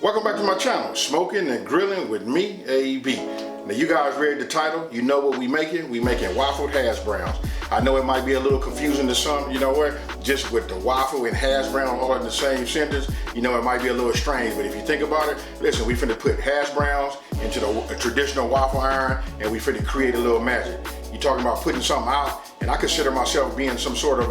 Welcome back to my channel, Smoking and Grilling with me, AB. Now you guys read the title, you know what we making. We making waffled hash browns. I know it might be a little confusing to some, you know what? Just with the waffle and hash brown all in the same sentence, you know it might be a little strange, but if you think about it, listen, we finna put hash browns into the traditional waffle iron and we finna create a little magic. You talking about putting something out, and I consider myself being some sort of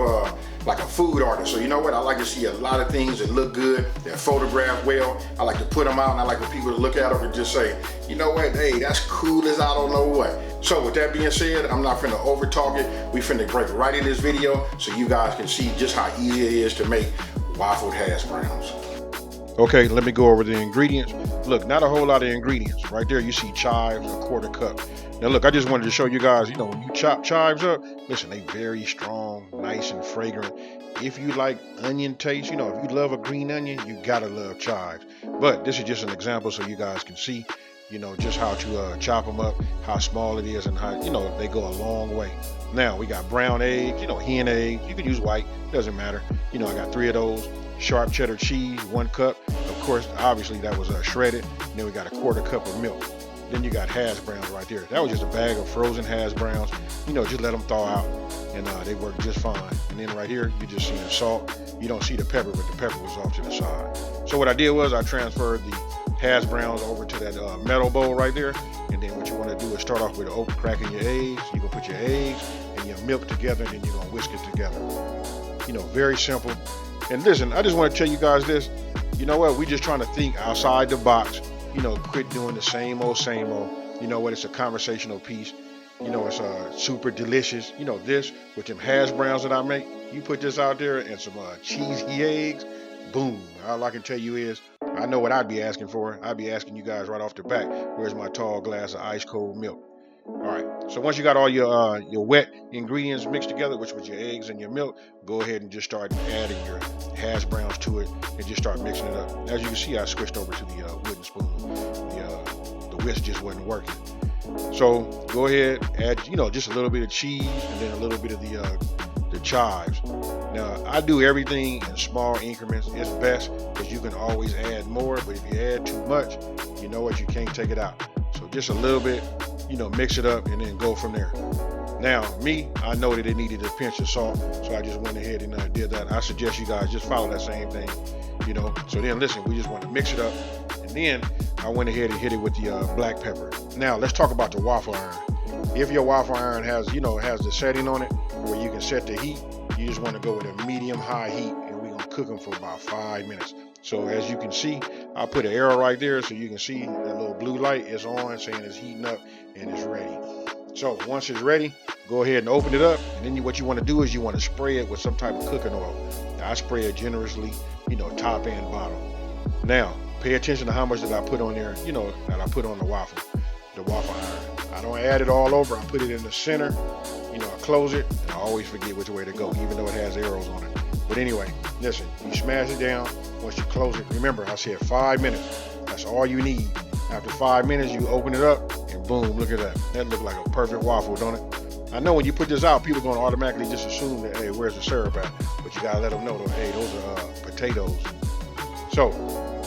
like a food artist. So you know what? I like to see a lot of things that look good, that photograph well. I like to put them out, and I like for people to look at them and just say, you know what? Hey, that's cool as I don't know what. So with that being said, I'm not finna over talk it. We finna break right in this video so you guys can see just how easy it is to make waffled hash browns. Okay, let me go over the ingredients. Look, not a whole lot of ingredients. Right there, you see chives, a quarter cup. Now look, I just wanted to show you guys, you know, when you chop chives up, listen, they very strong, nice and fragrant. If you like onion taste, you know, if you love a green onion, you gotta love chives. But this is just an example so you guys can see, you know, just how to chop them up, how small it is, and how, you know, they go a long way. Now we got brown eggs, you know, hen eggs. You can use white, doesn't matter. You know, I got 3 of those. Sharp cheddar cheese, 1 cup. Of course, obviously that was shredded. And then we got a quarter cup of milk. Then you got hash browns right there. That was just a bag of frozen hash browns. You know, just let them thaw out, and they work just fine. And then right here, you just see the salt. You don't see the pepper, but the pepper was off to the side. So what I did was I transferred the hash browns over to that metal bowl right there. And then what you want to do is start off with cracking your eggs. You're going to put your eggs and your milk together, and then you're going to whisk it together. You know, very simple. And listen, I just want to tell you guys this. You know what? We just trying to think outside the box. You know, quit doing the same old, same old. You know what? It's a conversational piece. You know, it's super delicious. You know, this with them hash browns that I make. You put this out there and some cheesy eggs. Boom. All I can tell you is, I know what I'd be asking for. I'd be asking you guys right off the bat, where's my tall glass of ice cold milk? All right, so once you got all your wet ingredients mixed together, which was your eggs and your milk, go ahead and just start adding your hash browns to it and just start mixing it up. As you can see, I switched over to the wooden spoon. The whisk just wasn't working. So go ahead, add, you know, just a little bit of cheese and then a little bit of the chives. Now, I do everything in small increments. It's best because you can always add more, but if you add too much, you know what, you can't take it out. So just a little bit, you know, mix it up and then go from there. Now, me, I know that it needed a pinch of salt, so I just went ahead and did that. I suggest you guys just follow that same thing, you know. So then, listen, we just want to mix it up, and then I went ahead and hit it with the black pepper. Now, let's talk about the waffle iron. If your waffle iron has, you know, has the setting on it where you can set the heat, you just want to go with a medium-high heat, and we're gonna cook them for about 5 minutes. So as you can see, I put an arrow right there so you can see that little blue light is on saying it's heating up and it's ready. So once it's ready, go ahead and open it up, and then what you want to do is you want to spray it with some type of cooking oil. Now, I spray it generously, you know, top and bottom. Now, pay attention to how much that I put on there, you know, that I put on the waffle iron. I don't add it all over. I put it in the center, you know, I close it, and I always forget which way to go, even though it has arrows on it. But anyway, listen, you smash it down. Once you close it, remember I said 5 minutes. That's all you need. After 5 minutes, you open it up, and boom, look at that. That looks like a perfect waffle, don't it? I know when you put this out, people are going to automatically just assume that, hey, where's the syrup at? But you got to let them know, that, hey, those are potatoes. So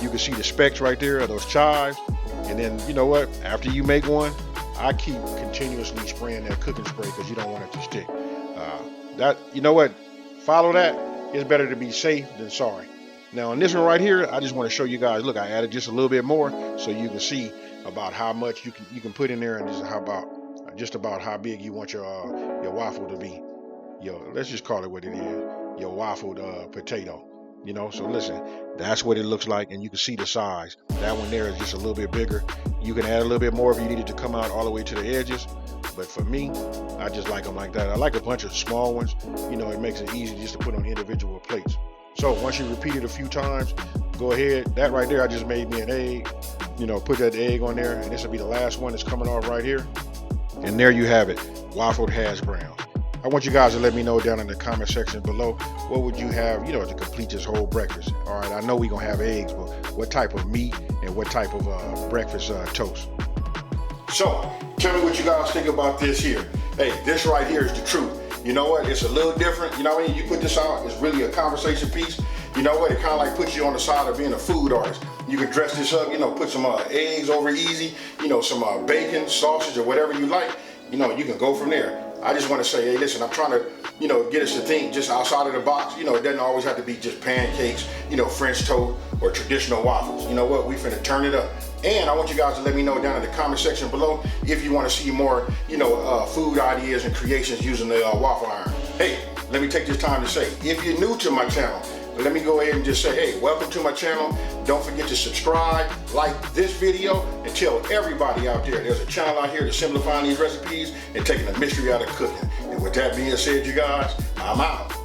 you can see the specks right there of those chives. And then, you know what? After you make one, I keep continuously spraying that cooking spray because you don't want it to stick. You know what? Follow that. It's better to be safe than sorry. Now on this one right here, I just want to show you guys, look, I added just a little bit more so you can see about how much you can put in there, and just about how big you want your waffle to be. Let's just call it what it is, your waffled potato. You know, so listen, that's what it looks like, and you can see the size. That one there is just a little bit bigger. You can add a little bit more if you need it to come out all the way to the edges. But for me, I just like them like that. I like a bunch of small ones. You know, it makes it easy just to put on individual plates. So once you repeat it a few times, go ahead. That right there, I just made me an egg. You know, put that egg on there, and this will be the last one that's coming off right here. And there you have it, waffled hash browns. I want you guys to let me know down in the comment section below, what would you have, you know, to complete this whole breakfast? All right, I know we're going to have eggs, but what type of meat and what type of breakfast toast? So, tell me what you guys think about this here. Hey, this right here is the truth. You know what? It's a little different. You know what I mean? You put this out, it's really a conversation piece. You know what? It kind of like puts you on the side of being a food artist. You can dress this up, you know, put some eggs over easy, you know, some bacon, sausage, or whatever you like. You know, you can go from there. I just want to say, hey, listen, I'm trying to, you know, get us to think just outside of the box. You know, it doesn't always have to be just pancakes, you know, French toast or traditional waffles. You know what? We finna turn it up. And I want you guys to let me know down in the comment section below if you want to see more, you know, food ideas and creations using the waffle iron. Hey, let me take this time to say, if you're new to my channel, let me go ahead and just say, hey, welcome to my channel. Don't forget to subscribe, like this video, and tell everybody out there there's a channel out here that's simplifying these recipes and taking the mystery out of cooking. And with that being said, you guys, I'm out.